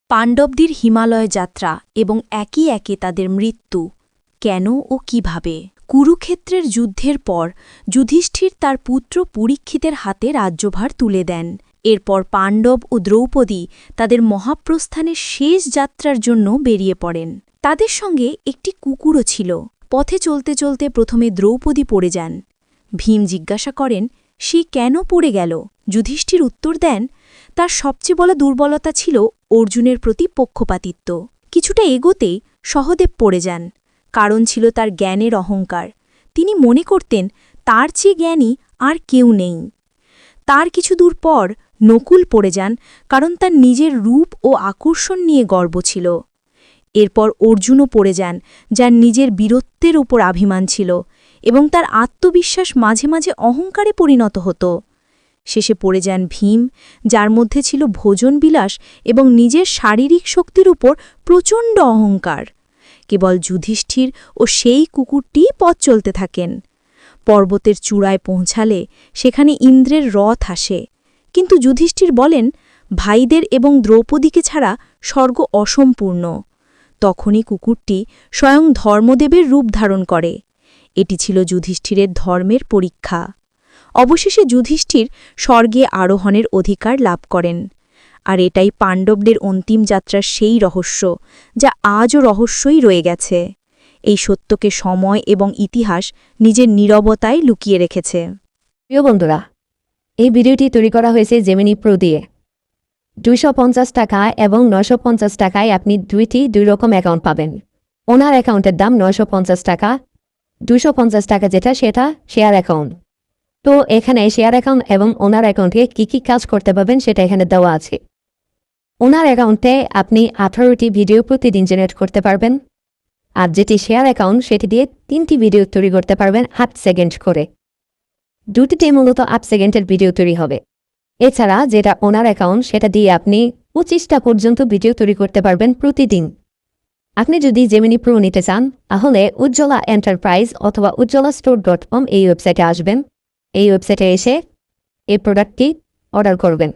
পাণ্ডবদের হিমালয় যাত্রা এবং একে একে তাদের মৃত্যু কেন ও কিভাবে। কুরুক্ষেত্রের যুদ্ধের পর যুধিষ্ঠির তার পুত্র পরীক্ষিতের হাতে রাজ্যভার তুলে দেন। এরপর পাণ্ডব ও দ্রৌপদী তাদের মহাপ্রস্থানের শেষ যাত্রার জন্য বেরিয়ে পড়েন। তাদের সঙ্গে একটি কুকুরও ছিল। পথে চলতে চলতে প্রথমে দ্রৌপদী পড়ে যান। ভীম জিজ্ঞাসা করেন সে কেন পড়ে গেল। যুধিষ্ঠির উত্তর দেন তার সবচেয়ে বড় দুর্বলতা ছিল অর্জুনের প্রতি পক্ষপাতিত্ব। কিছুটা এগোতেই সহদেব পড়ে যান। কারণ ছিল তার জ্ঞানের অহংকার। তিনি মনে করতেন তার চেয়ে জ্ঞানী আর কেউ নেই। তার কিছু দূর পর নকুল পড়ে যান, কারণ তার নিজের রূপ ও আকর্ষণ নিয়ে গর্ব ছিল। এরপর অর্জুনও পড়ে যান, যার নিজের বীরত্বের ওপর অভিমান ছিল এবং তার আত্মবিশ্বাস মাঝে মাঝে অহংকারে পরিণত হতো। শেষে পড়ে যান ভীম, যার মধ্যে ছিল ভোজনবিলাস এবং নিজের শারীরিক শক্তির উপর প্রচণ্ড অহংকার। কেবল যুধিষ্ঠির ও সেই কুকুরটিই পথ চলতে থাকেন। পর্বতের চূড়ায় পৌঁছালে সেখানে ইন্দ্রের রথ আসে, কিন্তু যুধিষ্ঠির বলেন ভাইদের এবং দ্রৌপদীকে ছাড়া স্বর্গ অসম্পূর্ণ। তখনই কুকুরটি স্বয়ং ধর্মদেবের রূপ ধারণ করে। এটি ছিল যুধিষ্ঠিরের ধর্মের পরীক্ষা। অবশেষে যুধিষ্ঠির স্বর্গে আরোহণের অধিকার লাভ করেন। আর এটাই পাণ্ডবদের অন্তিম যাত্রার সেই রহস্য, যা আজও রহস্যই রয়ে গেছে। এই সত্যকে সময় এবং ইতিহাস নিজের নীরবতায় লুকিয়ে রেখেছে। প্রিয় বন্ধুরা, এই ভিডিওটি তৈরি করা হয়েছে জেমিনি প্রো দিয়ে। 250 টাকা এবং 950 টাকায় আপনি দুই রকম অ্যাকাউন্ট পাবেন। ওনার অ্যাকাউন্টের দাম 950 টাকা, 250 টাকা যেটা সেটা শেয়ার অ্যাকাউন্ট। তো এখানে শেয়ার অ্যাকাউন্ট এবং ওনার অ্যাকাউন্টে কী কাজ করতে পারবেন সেটা এখানে দেওয়া আছে। ওনার অ্যাকাউন্টে আপনি 18টি ভিডিও প্রতিদিন জেনারেট করতে পারবেন, আর যেটি শেয়ার অ্যাকাউন্ট সেটি দিয়ে 3টি ভিডিও তৈরি করতে পারবেন 8 সেকেন্ড করে। দুটিতে মূলত 8 সেকেন্ডের ভিডিও তৈরি হবে। এছাড়া যেটা ওনার অ্যাকাউন্ট সেটা দিয়ে আপনি 25টা পর্যন্ত ভিডিও তৈরি করতে পারবেন প্রতিদিন। আপনি যদি জেমিনি প্রো নিতে চান তাহলে উজ্জ্বলা এন্টারপ্রাইজ অথবা ujjwalastore.com এই ওয়েবসাইটে আসবেন। এই ওয়েবসাইটে এসে এই প্রোডাক্টটি অর্ডার করবেন।